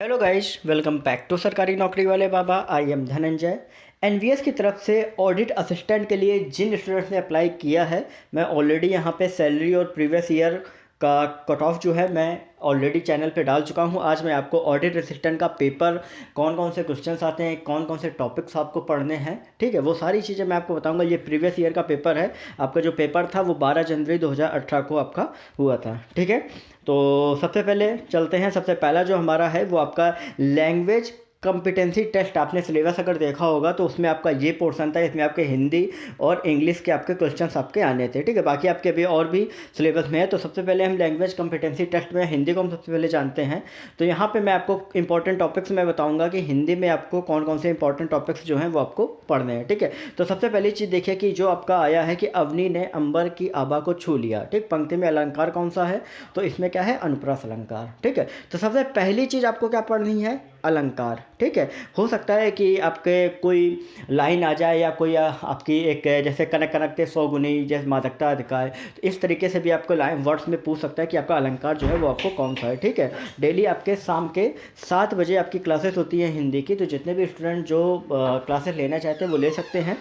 Hello guys, welcome back to सरकारी नौकरी वाले बाबा। I am Dhananjay. एनवीएस की तरफ से ऑडिट असिस्टेंट के लिए जिन स्टूडेंट्स ने अप्लाई किया है, मैं ऑलरेडी यहाँ पे सैलरी और प्रीवियस ईयर का कट ऑफ जो है मैं ऑलरेडी चैनल पे डाल चुका हूँ। आज मैं आपको ऑडिट असिस्टेंट का पेपर, कौन कौन से क्वेश्चंस आते हैं, कौन कौन से टॉपिक्स आपको पढ़ने हैं, ठीक है, वो सारी चीज़ें मैं आपको बताऊंगा। ये प्रीवियस ईयर का पेपर है। आपका जो पेपर था वो 12 जनवरी 2018 को आपका हुआ था, ठीक है। तो सबसे पहले चलते हैं। सबसे पहला जो हमारा है वो आपका लैंग्वेज कॉम्पिटेंसी टेस्ट। आपने सिलेबस अगर देखा होगा तो उसमें आपका ये पोर्शन था, इसमें आपके हिंदी और इंग्लिश के आपके क्वेश्चंस आपके आने थे, ठीक है। बाकी आपके अभी और भी सिलेबस में है। तो सबसे पहले हम लैंग्वेज कॉम्पिटेंसी टेस्ट में हिंदी को हम सबसे पहले जानते हैं। तो यहाँ पे मैं आपको इंपॉर्टेंट टॉपिक्स मैं बताऊँगा कि हिंदी में आपको कौन कौन से इंपॉर्टेंट टॉपिक्स जो हैं वो आपको पढ़ने हैं, ठीक है। तो सबसे पहली चीज़ देखिए कि जो आपका आया है कि अवनी ने अंबर की आभा को छू लिया, ठीक। पंक्ति में अलंकार कौन सा है, तो इसमें क्या है, अनुप्रास अलंकार, ठीक है। तो सबसे पहली चीज़ आपको क्या पढ़नी है, अलंकार, ठीक है। हो सकता है कि आपके कोई लाइन आ जाए या कोई आपकी एक जैसे कनक कनकते सौ गुनी, जैसे मादकता अधिकार, तो इस तरीके से भी आपको लाइन वर्ड्स में पूछ सकता है कि आपका अलंकार जो है वो आपको कौन सा है, ठीक है। डेली आपके शाम के 7 बजे आपकी क्लासेस होती हैं हिंदी की। तो जितने भी स्टूडेंट जो क्लासेस लेना चाहते हैं वो ले सकते हैं।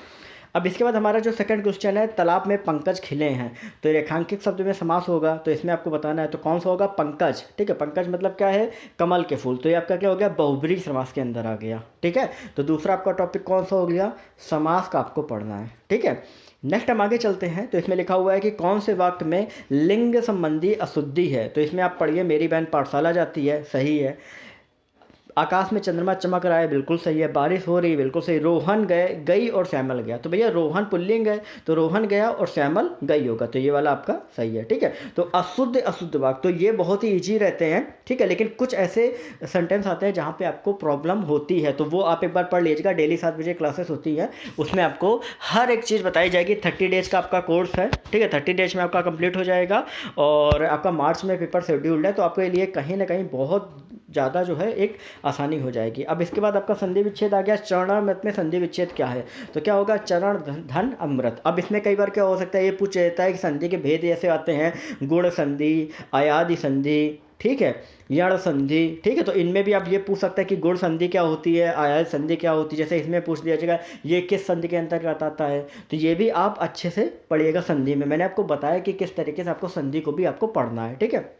अब इसके बाद हमारा जो सेकंड क्वेश्चन है, तालाब में पंकज खिले हैं। तो रेखांकित शब्द में समास होगा, तो इसमें आपको बताना है तो कौन सा होगा, पंकज, ठीक है। पंकज मतलब क्या है, कमल के फूल। तो ये आपका क्या हो गया, बहुब्रीहि समास के अंदर आ गया, ठीक है। तो दूसरा आपका टॉपिक कौन सा हो गया, समास का आपको पढ़ना है, ठीक है। नेक्स्ट हम आगे चलते हैं। तो इसमें लिखा हुआ है कि कौन से वाक्य में लिंग संबंधी अशुद्धि है। तो इसमें आप पढ़िए, मेरी बहन पाठशाला जाती है, सही है। आकाश में चंद्रमा चमक रहा है, बिल्कुल सही है। बारिश हो रही है, बिल्कुल सही। रोहन गई और श्यामल गया। तो भैया रोहन पुल्लिंग है, तो रोहन गया और श्यामल गई होगा, तो ये वाला आपका सही है, ठीक है। तो अशुद्ध अशुद्ध वाक्य तो ये बहुत ही ईजी रहते हैं, ठीक है। लेकिन कुछ ऐसे सेंटेंस आते हैं जहाँ पे आपको प्रॉब्लम होती है, तो वो आप एक बार पढ़ लीजिएगा। डेली 7 बजे क्लासेस होती है, उसमें आपको हर एक चीज़ बताई जाएगी। 30 डेज का आपका कोर्स है, ठीक है। 30 डेज में आपका कंप्लीट हो जाएगा और आपका मार्च में पेपर शेड्यूल्ड है। तो आपके लिए कहीं ना कहीं बहुत ज़्यादा जो है एक आसानी हो जाएगी। अब इसके बाद आपका संधि विच्छेद आ गया। चरणामृत में संधि विच्छेद क्या है, तो क्या होगा, चरण धन अमृत। अब इसमें कई बार क्या हो सकता है, ये पूछ लेता है कि संधि के भेद ऐसे आते हैं, गुण संधि, आयादि संधि, ठीक है, यण संधि, ठीक है। तो इनमें भी आप ये पूछ सकते हैं कि गुण संधि क्या होती है, आयाद संधि क्या होती है। जैसे इसमें पूछ दिया जाएगा ये किस संधि के अंतर्गत आता है, तो ये भी आप अच्छे से पढ़िएगा। संधि में मैंने आपको बताया कि किस तरीके से आपको संधि को भी आपको पढ़ना है, ठीक है।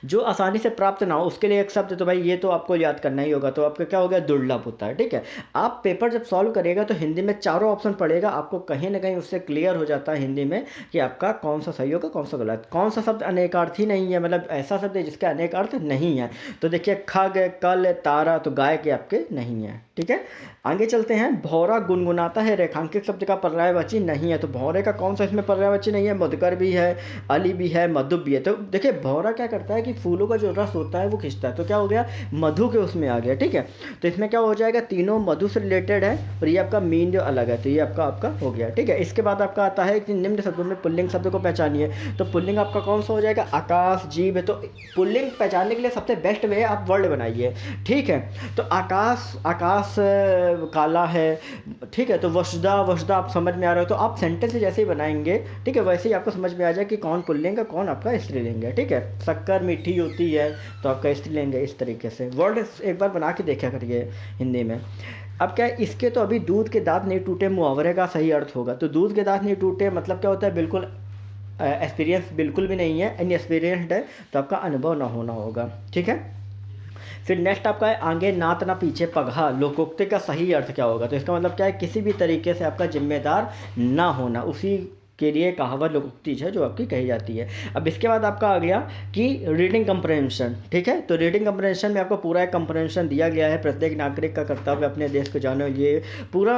जो आसानी से प्राप्त ना हो उसके लिए एक शब्द, तो भाई ये तो आपको याद करना ही होगा। तो आपका क्या हो गया, दुर्लभ होता है, ठीक है। आप पेपर जब सॉल्व करिएगा तो हिंदी में चारों ऑप्शन पढ़ेगा, आपको कहीं ना कहीं उससे क्लियर हो जाता है हिंदी में कि आपका कौन सा सही होगा, कौन सा गलत। कौन सा शब्द अनेकार्थी नहीं है, मतलब ऐसा शब्द है जिसके अनेक अर्थ नहीं है। तो देखिए खग, कल, तारा, तो गाय के आपके नहीं है, ठीक है। आगे चलते हैं। भौरा गुनगुनाता है, रेखांकित शब्द का पर्यायवाची नहीं है। तो भौरे का कौन सा इसमें पर्यायवाची नहीं है, मधुकर भी है, अली भी है, मधु भी है। तो देखिए भौरा क्या करता है कि फूलों का जो रस होता है वो खींचता है, तो क्या हो गया, मधु के उसमें आ गया, ठीक है। तो इसमें क्या हो जाएगा, तीनों मधु से रिलेटेड है और ये आपका मीन जो अलग है, तो ये आपका आपका हो गया, ठीक है। इसके बाद आपका आता है कि निम्न शब्दों में पुल्लिंग शब्द को पहचानिए। तो पुल्लिंग आपका कौन सा हो जाएगा, आकाश, जीव है। तो पुल्लिंग पहचानने के लिए सबसे बेस्ट वे है आप वर्ड बनाइए, ठीक है। तो आकाश, आकाश काला है, ठीक है। तो वसुधा, वसुधा आप समझ में आ रहे हो, तो आप सेंटेंस जैसे ही बनाएंगे, ठीक है, वैसे ही आपको समझ में आ जाए कि कौन पुल्लिंग है, कौन आपका स्त्रीलिंग है, ठीक है। शक्कर मीठी होती है, तो आपका स्त्रीलिंग है। इस तरीके से वर्ड एक बार बना के देखा करिए हिंदी में। अब क्या है, इसके तो अभी दूध के दांत नहीं टूटे मुहावरे का सही अर्थ होगा। तो दूध के दांत नहीं टूटे मतलब क्या होता है, बिल्कुल एक्सपीरियंस बिल्कुल भी नहीं है, इनएक्सपीरियंस्ड है, तो आपका अनुभव ना होना होगा, ठीक है। फिर नेक्स्ट आपका है, आगे नात ना पीछे पगहा, लोकोक्ति का सही अर्थ क्या होगा। तो इसका मतलब क्या है, किसी भी तरीके से आपका जिम्मेदार ना होना, उसी के लिए कहावत लोकोक्ति है जो आपकी कही जाती है। अब इसके बाद आपका आ गया कि रीडिंग कंप्रहेंशन, ठीक है। तो रीडिंग कंप्रहेंशन में आपको पूरा एक कंप्रहेंशन दिया गया है। प्रत्येक नागरिक का कर्तव्य अपने देश को जानो, ये पूरा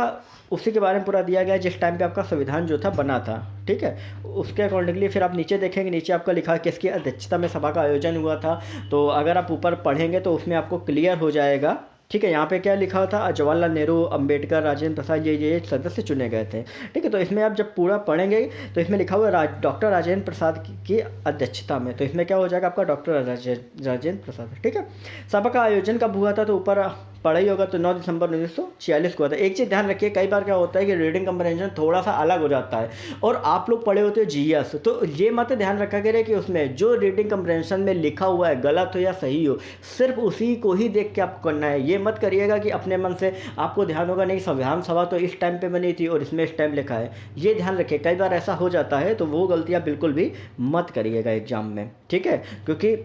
उसी के बारे में पूरा दिया गया है जिस टाइम पे आपका संविधान जो था बना था, ठीक है। उसके अकॉर्डिंगली फिर आप नीचे देखेंगे, नीचे आपका लिखा है किसकी अध्यक्षता में सभा का आयोजन हुआ था। तो अगर आप ऊपर पढ़ेंगे तो उसमें आपको क्लियर हो जाएगा, ठीक है। यहाँ पे क्या लिखा था, जवाहरलाल नेहरू, अंबेडकर, राजेंद्र प्रसाद, ये सदस्य चुने गए थे, ठीक है। तो इसमें आप जब पूरा पढ़ेंगे तो इसमें लिखा हुआ डॉक्टर राजेंद्र प्रसाद की अध्यक्षता में, तो इसमें क्या हो जाएगा आपका डॉक्टर राजेंद्र प्रसाद, ठीक है। सभा का आयोजन कब हुआ था, तो ऊपर पढ़ा ही होगा, तो 9 दिसंबर 1946 को हुआ था। एक चीज़ ध्यान रखिए, कई बार क्या होता है कि रीडिंग कंप्रहेंशन थोड़ा सा अलग हो जाता है और आप लोग पढ़े होते हो जीएस, तो ये मत ध्यान रखा करें कि उसमें जो रीडिंग कंप्रहेंशन में लिखा हुआ है गलत हो या सही हो, सिर्फ उसी को ही देख के आपको करना है। ये मत करिएगा कि अपने मन से आपको ध्यान होगा नहीं संविधान सभा तो इस टाइम पे बनी थी और इसमें इस टाइम लिखा है, ये ध्यान रखिए, कई बार ऐसा हो जाता है, तो वो गलतियाँ बिल्कुल भी मत करिएगा एग्जाम में, ठीक है। क्योंकि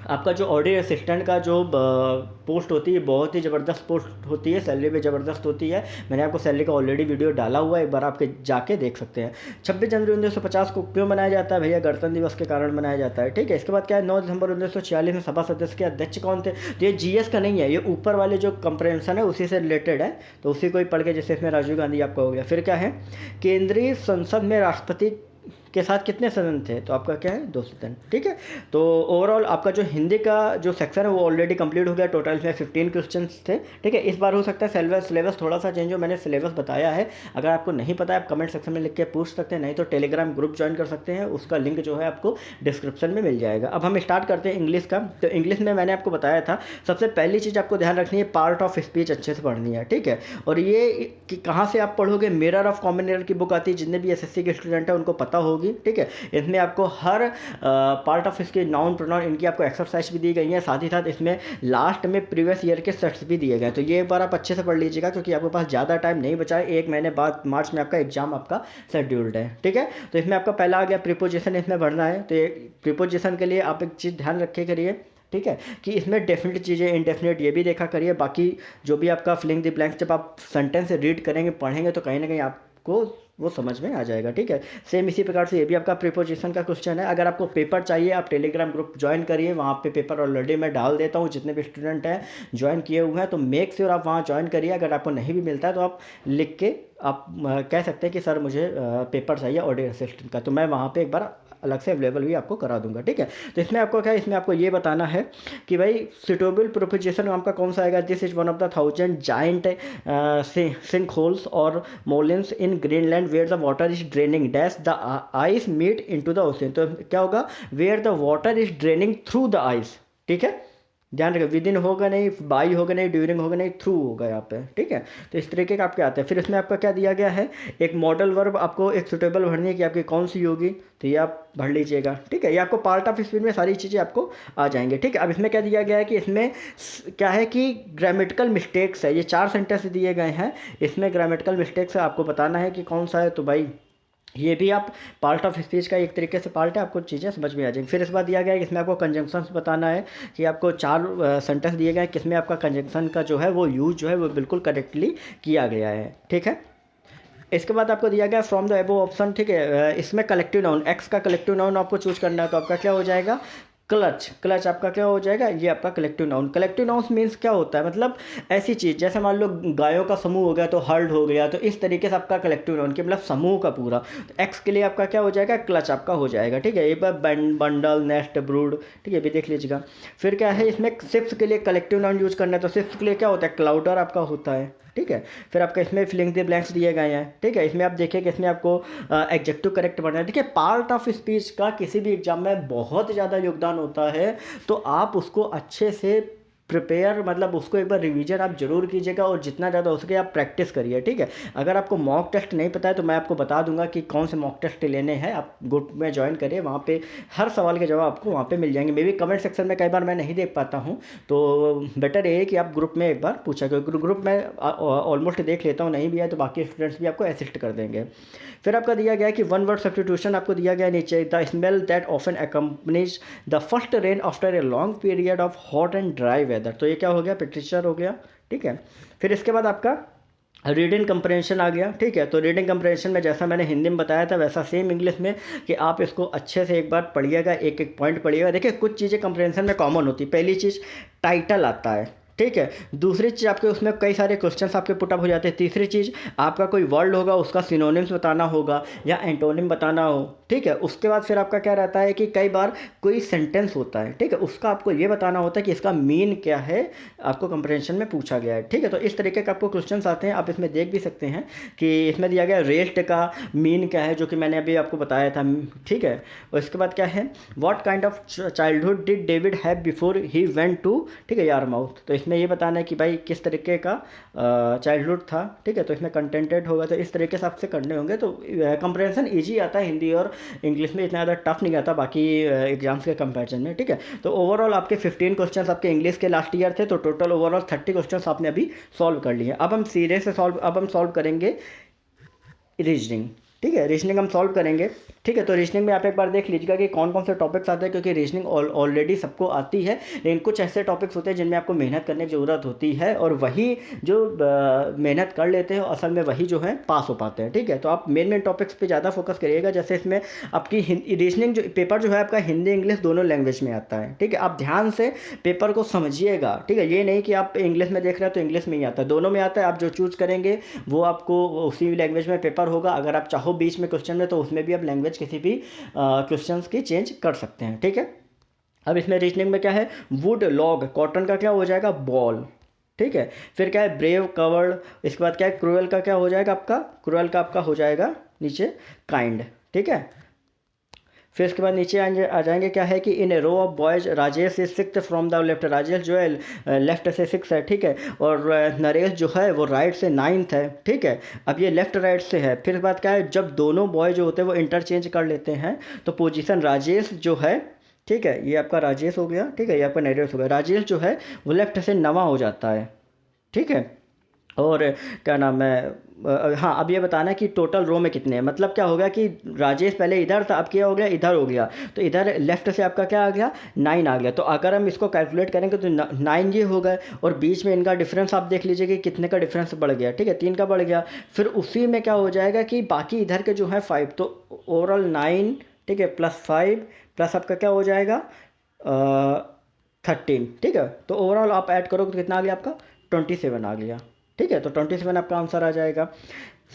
आपका जो ऑडिट असिस्टेंट का जो पोस्ट होती है बहुत ही ज़बरदस्त पोस्ट होती है, सैलरी भी ज़बरदस्त होती है। मैंने आपको सैलरी का ऑलरेडी वीडियो डाला हुआ है, एक बार आपके जाके देख सकते हैं। 26 जनवरी 1950 को क्यों मनाया जाता है भैया? गणतंत्र दिवस के कारण मनाया जाता है, ठीक है। इसके बाद क्या है, 9 दिसंबर 1946 में सभा सदस्य के अध्यक्ष कौन थे? तो ये जीएस का नहीं है, ये ऊपर वाले जो कंप्रहेंशन है उसी से रिलेटेड है, तो उसी को ही पढ़ के, जैसे इसमें राजीव गांधी आपका हो गया। फिर क्या है, केंद्रीय संसद में राष्ट्रपति के साथ कितने सदन थे? तो आपका क्या है, 2 सदन, ठीक है। तो ओवरऑल आपका जो हिंदी का जो सेक्शन है वो ऑलरेडी कंप्लीट हो गया, टोटल में 15 क्वेश्चंस थे, ठीक है। इस बार हो सकता है सिलेबस थोड़ा सा चेंज हो, मैंने सिलेबस बताया है, अगर आपको नहीं पता है आप कमेंट सेक्शन में लिख के पूछ सकते हैं, नहीं तो टेलीग्राम ग्रुप ज्वाइन कर सकते हैं, उसका लिंक जो है आपको डिस्क्रिप्शन में मिल जाएगा। अब हम स्टार्ट करते हैं इंग्लिश का। तो इंग्लिश में मैंने आपको बताया था, सबसे पहली चीज़ आपको ध्यान रखनी है, पार्ट ऑफ स्पीच अच्छे से पढ़नी है, ठीक है। और ये कि कहाँ से आप पढ़ोगे, मिरर ऑफ कॉमन एरर की बुक आती है, जितने भी एसएससी के स्टूडेंट हैं उनको पता होगी, ठीक है। इसमें आपको हर पार्ट ऑफ इसके नाउन प्रोनाउन इनकी आपको एक्सरसाइज भी दी गई है, साथ ही साथ इसमें लास्ट में प्रीवियस ईयर के सेट्स भी दिए गए। तो ये एक बार आप अच्छे से पढ़ लीजिएगा, क्योंकि आपके पास ज़्यादा टाइम नहीं बचा है, 1 महीने बाद मार्च में आपका एग्जाम आपका शेड्यूल्ड है, ठीक है। तो इसमें आपका पहला आ गया प्रीपोजिशन, इसमें भरना है। तो ये प्रीपोजिशन के लिए आप एक चीज़ ध्यान रखे करिए, ठीक है, कि इसमें डेफिनेट चीज़ें, इनडेफिनेट ये भी देखा करिए। बाकी जो भी आपका फिलिंग द ब्लैंक्स जब आप सेंटेंस रीड करेंगे पढ़ेंगे तो कहीं ना कहीं आपको वो समझ में आ जाएगा, ठीक है। सेम इसी प्रकार से ये भी आपका प्रीपोजिशन का क्वेश्चन है। अगर आपको पेपर चाहिए आप टेलीग्राम ग्रुप ज्वाइन करिए, वहाँ पे पेपर ऑलरेडी मैं डाल देता हूँ, जितने भी स्टूडेंट हैं ज्वाइन किए हुए हैं, तो मेक श्योर आप वहाँ ज्वाइन करिए। अगर आपको नहीं भी मिलता है तो आप लिख के आप कह सकते हैं कि सर मुझे पेपर चाहिए ऑडिट असिस्टेंट का, तो मैं वहाँ पर एक बार अलग से अवेलेबल भी आपको करा दूंगा, ठीक है। तो इसमें आपको क्या है, इसमें आपको ये बताना है कि भाई सुटेबल प्रोपोजिशन आपका कौन सा आएगा। This is one of the 1000 giant sink holes और moulins in Greenland where the water is draining dash the ice melt into the ocean. तो क्या होगा, where the water is draining through the ice, ठीक है। ध्यान रखें, with in होगा नहीं, बाई होगा नहीं, ड्यूरिंग होगा नहीं, थ्रू होगा यहाँ पे, ठीक है। तो इस तरीके का आपके आते हैं। फिर इसमें आपका क्या दिया गया है, एक मॉडल वर्ब आपको एक सुटेबल भरनी है कि आपकी कौन सी होगी, तो ये आप भर लीजिएगा, ठीक है। ये आपको पार्ट ऑफ स्पीच में सारी चीज़ें आपको आ जाएंगे, ठीक है। अब इसमें क्या दिया गया है कि इसमें क्या है कि ग्रामेटिकल मिस्टेक्स है, ये 4 सेंटेंस दिए गए हैं, इसमें ग्रामेटिकल मिस्टेक्स है, आपको बताना है कि कौन सा है। तो भाई ये भी आप पार्ट ऑफ स्पीच का एक तरीके से पार्ट है, आपको चीज़ें समझ में आ जाएंगी। फिर इस बार दिया गया है कि इसमें आपको कंजंक्शंस बताना है, कि आपको 4 सेंटेंस दिए गए हैं, किसमें आपका कंजंक्शन का जो है वो यूज जो है वो बिल्कुल करेक्टली किया गया है, ठीक है। इसके बाद आपको दिया गया फ्रॉम द एबव ऑप्शन, ठीक है। इसमें कलेक्टिव नाउन, एक्स का कलेक्टिव नाउन आपको चूज करना है, तो आपका क्या हो जाएगा, क्लच। क्लच आपका क्या हो जाएगा, ये आपका collective noun. Collective nouns means क्या होता है, मतलब ऐसी चीज़ जैसे मान लो गायों का समूह हो गया तो हर्ड हो गया, तो इस तरीके से आपका कलेक्टिव नाउन के मतलब समूह का पूरा। तो एक्स के लिए आपका क्या हो जाएगा, क्लच आपका हो जाएगा, ठीक है। ये बंडल, नेस्ट, ब्रूड, ठीक है, भी देख लीजिएगा। फिर क्या है, इसमें शिप्स के लिए कलेक्टिव नाउन यूज करना है, तो शिप्स के लिए क्या होता है, क्लाउडर आपका होता है, ठीक है। फिर आपका इसमें फिलिंग द ब्लैंक्स दिए गए हैं, ठीक है। इसमें आप देखिए कि इसमें आपको एडजेक्टिव करेक्ट पढ़ना है। देखिए पार्ट ऑफ स्पीच का किसी भी एग्जाम में बहुत ज़्यादा योगदान होता है, तो आप उसको अच्छे से प्रिपेयर, मतलब उसको एक बार रिवीजन आप जरूर कीजिएगा और जितना ज़्यादा हो सके आप प्रैक्टिस करिए, ठीक है। अगर आपको मॉक टेस्ट नहीं पता है तो मैं आपको बता दूंगा कि कौन से मॉक टेस्ट लेने हैं, आप ग्रुप में ज्वाइन करिए, वहाँ पे हर सवाल के जवाब आपको वहाँ पे मिल जाएंगे। मे भी कमेंट सेक्शन में कई बार मैं नहीं देख पाता हूँ, तो बेटर ये है कि आप ग्रुप में एक बार पूछा, क्योंकि ग्रुप में ऑलमोस्ट देख लेता हूँ, नहीं भी है तो बाकी स्टूडेंट्स भी आपको असिस्ट कर देंगे। फिर आपका दिया गया है कि 1 वर्ड सब्स्टिट्यूशन आपको दिया गया नीचे, the smell that often accompanies the first rain after a long period of hot and dry weather. तो ये क्या हो गया, पिक्चर हो गया, ठीक है। फिर इसके बाद आपका रीडिंग कंप्रहेंशन आ गया, ठीक है। तो रीडिंग कंप्रहेंशन में जैसा मैंने हिंदी में बताया था वैसा सेम इंग्लिश में कि आप इसको अच्छे से एक बार पढ़िएगा, एक एक पॉइंट पढ़िएगा। देखिए कुछ चीज़ें कंप्रहेंशन में कॉमन होती है। पहली चीज़ टाइटल आता है, ठीक है। दूसरी चीज़ आपके उसमें कई सारे क्वेश्चंस आपके पुटअप हो जाते हैं। तीसरी चीज़ आपका कोई वर्ड होगा उसका सिनोनिम्स बताना होगा या एंटोनिम बताना हो, ठीक है। उसके बाद फिर आपका क्या रहता है कि कई बार कोई सेंटेंस होता है, ठीक है, उसका आपको ये बताना होता है कि इसका मीन क्या है, आपको कंप्रहेंशन में पूछा गया है, ठीक है। तो इस तरीके के आपको क्वेश्चंस आते हैं, आप इसमें देख भी सकते हैं कि इसमें दिया गया रेस्ट का मीन क्या है, जो कि मैंने अभी आपको बताया था, ठीक है। और इसके बाद क्या है, what kind of childhood did David have before he went to, ठीक है, यारमाउथ। तो इसमें इसमें ये बताना है कि भाई किस तरीके का चाइल्डहुड था, ठीक है। तो इसमें कंटेंटेड होगा, तो इस तरीके से आपसे करने होंगे। तो कंप्रेंशन ईजी आता है हिंदी और इंग्लिश में, इतना ज़्यादा टफ नहीं आता बाकी एग्जाम्स के कंपैरिजन में, ठीक है। तो ओवरऑल आपके 15 क्वेश्चन आपके इंग्लिश के लास्ट ईयर थे, तो टोटल ओवरऑल 30 क्वेश्चन आपने अभी सॉल्व कर लिए। अब हम सॉल्व करेंगे रीजनिंग, ठीक है। रीजनिंग हम सॉल्व करेंगे, ठीक है। तो रीजनिंग में आप एक बार देख लीजिएगा कि कौन कौन से टॉपिक्स आते हैं, क्योंकि रीजनिंग ऑलरेडी सबको आती है, लेकिन कुछ ऐसे टॉपिक्स होते हैं जिनमें आपको मेहनत करने की ज़रूरत होती है, और वही जो मेहनत कर लेते हैं असल में वही जो है पास हो पाते हैं, ठीक है। तो आप मेन टॉपिक्स पे ज़्यादा फोकस करिएगा। जैसे इसमें आपकी रीजनिंग जो पेपर जो है आपका हिंदी इंग्लिश दोनों लैंग्वेज में आता है, ठीक है। आप ध्यान से पेपर को समझिएगा, ठीक है। ये नहीं कि आप इंग्लिश में देख रहे हैं तो इंग्लिश में ही आता है, दोनों में आता है। आप जो चूज़ करेंगे वो आपको उसी लैंग्वेज में पेपर होगा। अगर आप चाहो बीच में क्वेश्चन में, तो उसमें भी आप लैंग्वेज किसी भी क्वेश्चंस की चेंज कर सकते हैं, ठीक है। अब इसमें रीजनिंग में क्या है, वुड लॉग, कॉटन का क्या हो जाएगा, बॉल, ठीक है। फिर क्या है, ब्रेव कवर्ड, इसके बाद क्या है, क्रूएल का क्या हो जाएगा आपका, क्रूएल का आपका हो जाएगा नीचे काइंड, ठीक है। फिर इसके बाद नीचे आ जाएंगे क्या है कि in a row of boys Rajesh is sixth from the left, Rajesh जो है लेफ्ट से सिक्स है, ठीक है। और नरेश जो है वो राइट से नाइन्थ है, ठीक है। अब ये लेफ्ट राइट से है। फिर बात क्या है, जब दोनों बॉय जो होते हैं वो इंटरचेंज कर लेते हैं, तो पोजीशन राजेश जो है, ठीक है, ये आपका राजेश हो गया, ठीक है, ये आपका नरेश हो गया। राजेश जो है वो लेफ्ट से नवा हो जाता है, ठीक है। और क्या नाम है, हाँ, अब ये बताना है कि टोटल रो में कितने हैं। मतलब क्या हो गया कि राजेश पहले इधर था, अब क्या हो गया, इधर हो गया, तो इधर लेफ्ट से आपका क्या आ गया, 9 आ गया। तो अगर हम इसको कैलकुलेट करेंगे तो 9 ये हो गए, और बीच में इनका डिफरेंस आप देख लीजिए कि कितने का डिफरेंस बढ़ गया, ठीक है, 3 का बढ़ गया। फिर उसी में क्या हो जाएगा कि बाकी इधर के जो है 5, तो ओवरऑल 9, ठीक है, +5 प्लस आपका क्या हो जाएगा 13, ठीक है। तो ओवरऑल आप ऐड करोगे तो कितना आ गया आपका 27 आ गया, ठीक है। तो 27 आपका आंसर आ जाएगा।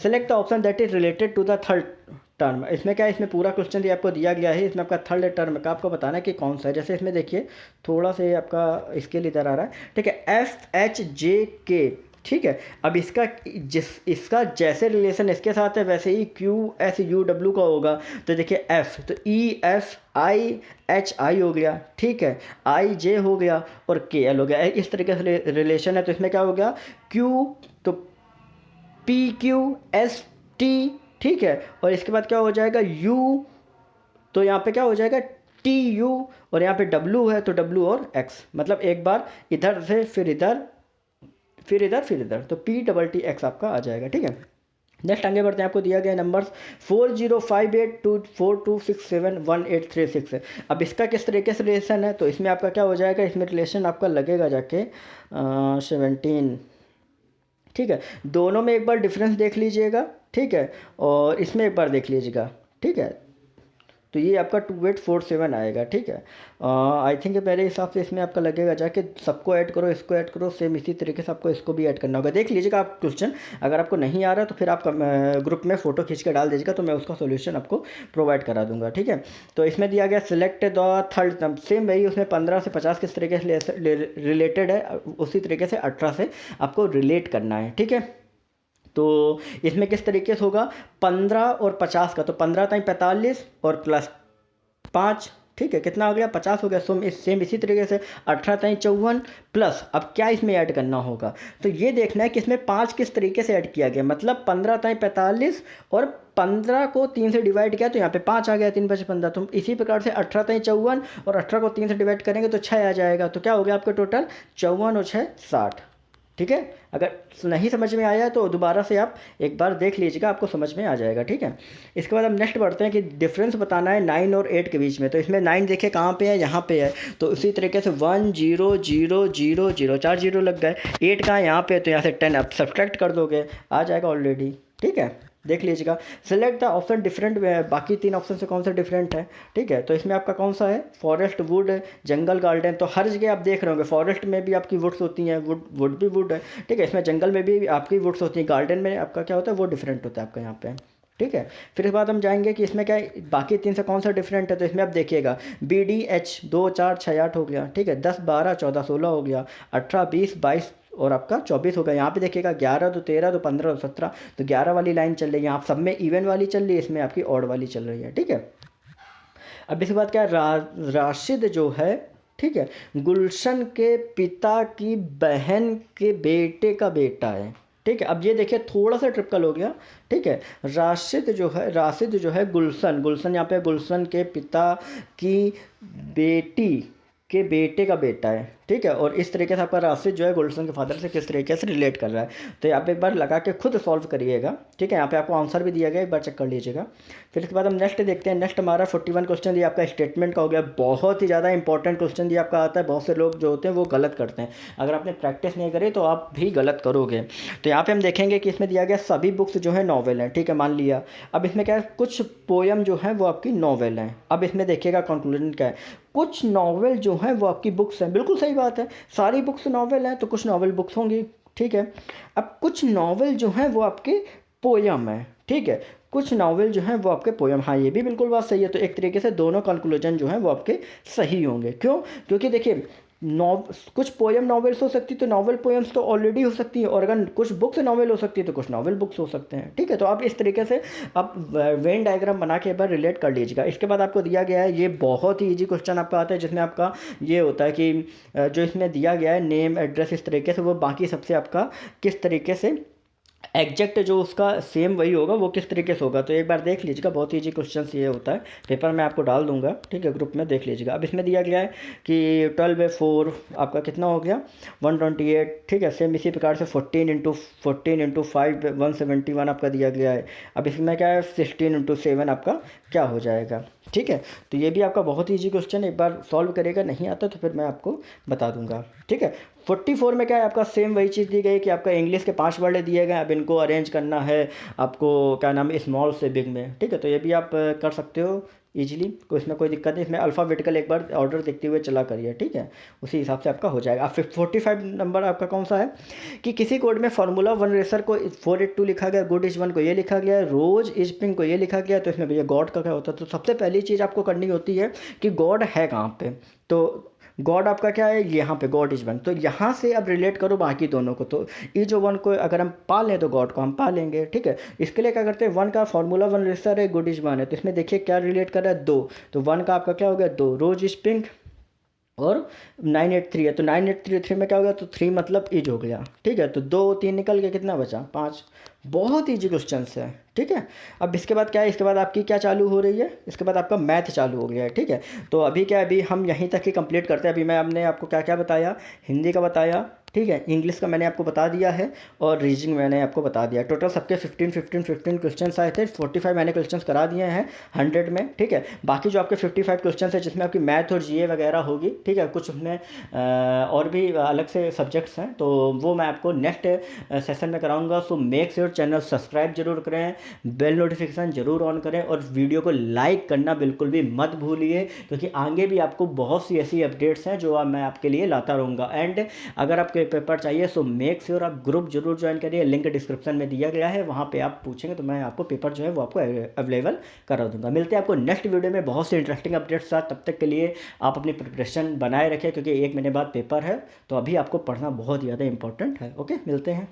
Select the option that is related to the third term. इसमें क्या है, इसमें पूरा क्वेश्चन आपको दिया गया है, इसमें आपका थर्ड टर्म का आपको बताना है कि कौन सा है। जैसे इसमें देखिए थोड़ा सा आपका स्केल इधर आ रहा है, ठीक है, FHJK, ठीक है। अब इसका जैसे रिलेशन इसके साथ है वैसे ही QSUW का होगा। तो देखिए F, तो EFIHI हो गया, ठीक है, IJ हो गया और KL हो गया। इस तरीके से रिलेशन है। तो इसमें क्या हो गया, Q तो PQST, ठीक है, और इसके बाद क्या हो जाएगा U, तो यहाँ पे क्या हो जाएगा TU, और यहाँ पे W है तो W और X। मतलब एक बार इधर से फिर इधर फिर इधर फिर इधर, तो PTTX आपका आ जाएगा, ठीक है। नेक्स्ट आगे बढ़ते हैं। आपको दिया गया नंबर्स 40582426711836 है। अब इसका किस तरीके से रिलेशन है, तो इसमें आपका क्या हो जाएगा, इसमें रिलेशन आपका लगेगा जाके 17, ठीक है। दोनों में एक बार डिफरेंस देख लीजिएगा, ठीक है, और इसमें एक बार देख लीजिएगा, ठीक है। तो ये आपका 2847 आएगा, ठीक है। आई थिंक मेरे हिसाब से इसमें आपका लगेगा जाके सबको ऐड करो, इसको ऐड करो, सेम इसी तरीके से आपको इसको भी ऐड करना होगा। देख लीजिएगा आप क्वेश्चन, अगर आपको नहीं आ रहा तो फिर आप ग्रुप में फ़ोटो खींच के डाल दीजिएगा, तो मैं उसका सोल्यूशन आपको प्रोवाइड करा दूंगा, ठीक है। तो इसमें दिया गया select the third term, same वही, उसमें 15 से 50 किस तरीके से रिलेटेड है, उसी तरीके से 18 से आपको रिलेट करना है, ठीक है। तो इसमें किस तरीके से होगा, 15 और 50 का, तो 15 टाइम 45 और +5, ठीक है, कितना हो गया 50 हो गया। सेम इसी तरीके से 18 टाइम 54 प्लस, अब क्या इसमें ऐड करना होगा, तो ये देखना है कि इसमें 5 किस तरीके से ऐड किया गया। मतलब 15 टाइम 45 और 15 को 3 से डिवाइड किया तो यहाँ पे 5 आ गया, 3 5 15। तो इसी प्रकार से 18 टाइम 54 और 18 को 3 से डिवाइड करेंगे तो 6 आ जाएगा। तो क्या हो गया आपका टोटल 54 और 6 60, ठीक है। अगर नहीं समझ में आया तो दोबारा से आप एक बार देख लीजिएगा, आपको समझ में आ जाएगा, ठीक है। इसके बाद हम नेक्स्ट बढ़ते हैं कि डिफरेंस बताना है 9 और 8 के बीच में। तो इसमें 9 देखिए कहाँ पे है, यहाँ पे है, तो उसी तरीके से 1 0 0 0 0, 4 0 लग गए। 8 कहाँ, यहाँ पे, तो यहाँ से 10 आप सब्सट्रैक्ट कर दोगे, आ जाएगा ऑलरेडी, ठीक है। देख लीजिएगा, सिलेक्ट द ऑप्शन डिफरेंट, बाकी 3 ऑप्शन से कौन सा डिफरेंट है, ठीक है। तो इसमें आपका कौन सा है, फॉरेस्ट, वुड, जंगल, गार्डन। तो हर जगह आप देख रहे होंगे, फॉरेस्ट में भी आपकी वुड्स होती हैं, वुड भी वुड है, ठीक है। इसमें जंगल में भी आपकी वुड्स होती हैं, गार्डन में आपका क्या होता है, वो डिफरेंट होता है आपका यहाँ पे, ठीक है। फिर इसके बाद हम जाएंगे कि इसमें क्या बाकी 3 से कौन सा डिफरेंट है। तो इसमें आप देखिएगा BDH 2 4 6 8 हो गया, ठीक है, 10 12 14 16 हो गया, 18 20 22 और आपका 24 होगा। यहाँ पे देखिएगा 11 तो 13 तो 15 तो 17, तो 11 वाली लाइन चल रही है, आप सब में इवन वाली चल रही है, इसमें आपकी ऑड वाली चल रही है, ठीक है। अब इसके बाद क्या राशिद जो है, ठीक है, गुलशन के पिता की बहन के बेटे का बेटा है। ठीक है, अब ये देखिए थोड़ा सा ट्रिपल हो गया। ठीक है, राशिद जो है गुलशन यहाँ पे गुलशन के पिता की बेटी के बेटे का बेटा है। ठीक है, और इस तरीके से आपका राशिद जो है गुलशन के फादर से किस तरीके से रिलेट कर रहा है, तो आप एक बार लगा के खुद सॉल्व करिएगा। ठीक है, यहाँ पे आपको आंसर भी दिया गया, एक बार चेक कर लीजिएगा। फिर इसके बाद हम नेक्स्ट देखते हैं। नेक्स्ट हमारा 41 क्वेश्चन ये आपका स्टेटमेंट का हो गया। बहुत ही ज़्यादा इंपॉर्टेंट क्वेश्चन ये आपका आता है। बहुत से लोग जो होते हैं वो गलत करते हैं, अगर आपने प्रैक्टिस नहीं करी तो आप भी गलत करोगे। तो यहाँ पे हम देखेंगे कि इसमें दिया गया सभी बुक्स जो है नॉवेल हैं। ठीक है, मान लिया। अब इसमें क्या है, कुछ पोयम जो है वो आपकी नॉवेल हैं। अब इसमें देखिएगा कंक्लूजन क्या है, कुछ नॉवेल जो हैं वो आपकी बुक्स हैं। बिल्कुल सही बात है, सारी बुक्स नॉवेल हैं तो कुछ नॉवेल बुक्स होंगी। ठीक है, अब कुछ नॉवेल जो हैं वो आपके पोयम हैं। ठीक है, कुछ नॉवेल जो हैं वो आपके पोयम, हाँ ये भी बिल्कुल बात सही है। तो एक तरीके से दोनों कंक्लूजन जो हैं वो आपके सही होंगे। क्यों? क्योंकि देखिए कुछ पोयम नॉवेल्स हो सकती तो नॉवल पोयम्स तो ऑलरेडी हो सकती है, और अगर कुछ बुक्स नॉवेल हो सकती है तो कुछ नॉवेल बुक्स हो सकते हैं। ठीक है, तो आप इस तरीके से आप वेन डायग्राम बना के एक बार रिलेट कर लीजिएगा। इसके बाद आपको दिया गया है, ये बहुत ही ईजी क्वेश्चन आपका आता है, जिसमें आपका ये होता है कि जो इसमें दिया गया है नेम एड्रेस इस तरीके से, वो बाकी सबसे आपका किस तरीके से एग्जैक्ट जो उसका सेम वही होगा, वो किस तरीके से होगा। तो एक बार देख लीजिएगा, बहुत ईजी क्वेश्चन ये होता है। पेपर में आपको डाल दूंगा, ठीक है, ग्रुप में देख लीजिएगा। अब इसमें दिया गया है कि 12/4 आपका कितना हो गया, 128। ठीक है, सेम इसी प्रकार से 14 × 5 171 आपका दिया गया है। अब इसमें क्या है, 16 × 7 आपका क्या हो जाएगा। ठीक है, तो ये भी आपका बहुत ईजी क्वेश्चन, एक बार सॉल्व करेगा, नहीं आता तो फिर मैं आपको बता दूंगा। ठीक है, 44 में क्या है, आपका सेम वही चीज़ दी गई कि आपका इंग्लिश के 5 वर्ड दिए गए। अब इनको अरेंज करना है आपको, क्या नाम है, स्मॉल से बिग में। ठीक है, तो ये भी आप कर सकते हो इजीली, कोई इसमें कोई दिक्कत नहीं। इसमें अल्फ़ाबेटिकल एक बार ऑर्डर देखते हुए चला करिए। ठीक है, उसी हिसाब से आपका हो जाएगा। अब 45 नंबर आपका कौन सा है कि किसी कोड में फार्मूला 1 रेसर को 482 लिखा गया, गुड इज 1 को ये लिखा गया है, रोज इज पिंक को ये लिखा गया। तो इसमें भैया गॉड का क्या होता है, तो सबसे पहली चीज़ आपको करनी होती है कि गॉड है कहाँ पे। तो गॉड आपका क्या है, यहाँ पे गॉड इज 1, तो यहाँ से अब रिलेट करो बाकी दोनों को। तो ई जो 1 को अगर हम पा लें तो गॉड को हम पा लेंगे। ठीक है, इसके लिए क्या करते हैं, 1 का फार्मूला 1 रेसर है, गुड इज 1 है, तो इसमें देखिए क्या रिलेट कर रहा है, 2। तो 1 का आपका क्या हो गया, 2, रोज इज पिंक, और 983 है, तो 983 में क्या हो गया, तो 3 मतलब इज हो गया। ठीक है, तो 2 3 निकल के कितना बचा, 5। बहुत ईजी क्वेश्चन है। ठीक है, अब इसके बाद क्या है, इसके बाद आपकी क्या चालू हो रही है, इसके बाद आपका मैथ चालू हो गया है। ठीक है, तो अभी क्या है, अभी हम यहीं तक ही कंप्लीट करते हैं। अभी हमने आपको क्या क्या बताया, हिंदी का बताया, ठीक है, इंग्लिश का मैंने आपको बता दिया है, और रीजनिंग मैंने आपको बता दिया। टोटल सबके 15 क्वेश्चन आए थे। 45 मैंने क्वेश्चन करा दिए हैं 100 में। ठीक है, बाकी जो आपके 55 क्वेश्चन है जिसमें आपकी मैथ और जीए वगैरह होगी। ठीक है, कुछ उसमें और भी अलग से सब्जेक्ट्स हैं, तो वो मैं आपको नेक्स्ट सेशन में कराऊंगा। So make sure channel subscribe जरूर करें, बेल नोटिफिकेशन जरूर ऑन करें, और वीडियो को लाइक करना बिल्कुल भी मत भूलिए, क्योंकि आगे भी आपको बहुत सी ऐसी अपडेट्स हैं जो मैं आपके लिए लाता रहूँगा। एंड अगर आपके पेपर चाहिए सो मेक श्योर आप ग्रुप जरूर ज्वाइन करिए, लिंक डिस्क्रिप्शन में दिया गया है, वहाँ पे आप पूछेंगे तो मैं आपको पेपर जो है वो आपको अवेलेबल करा दूंगा। मिलते हैं आपको नेक्स्ट वीडियो में बहुत से इंटरेस्टिंग अपडेट्स साथ। तब तक के लिए आप अपनी प्रिपरेशन बनाए रखें, क्योंकि 1 महीने बाद पेपर है, तो अभी आपको पढ़ना बहुत ज़्यादा इंपॉर्टेंट है। ओके, मिलते हैं।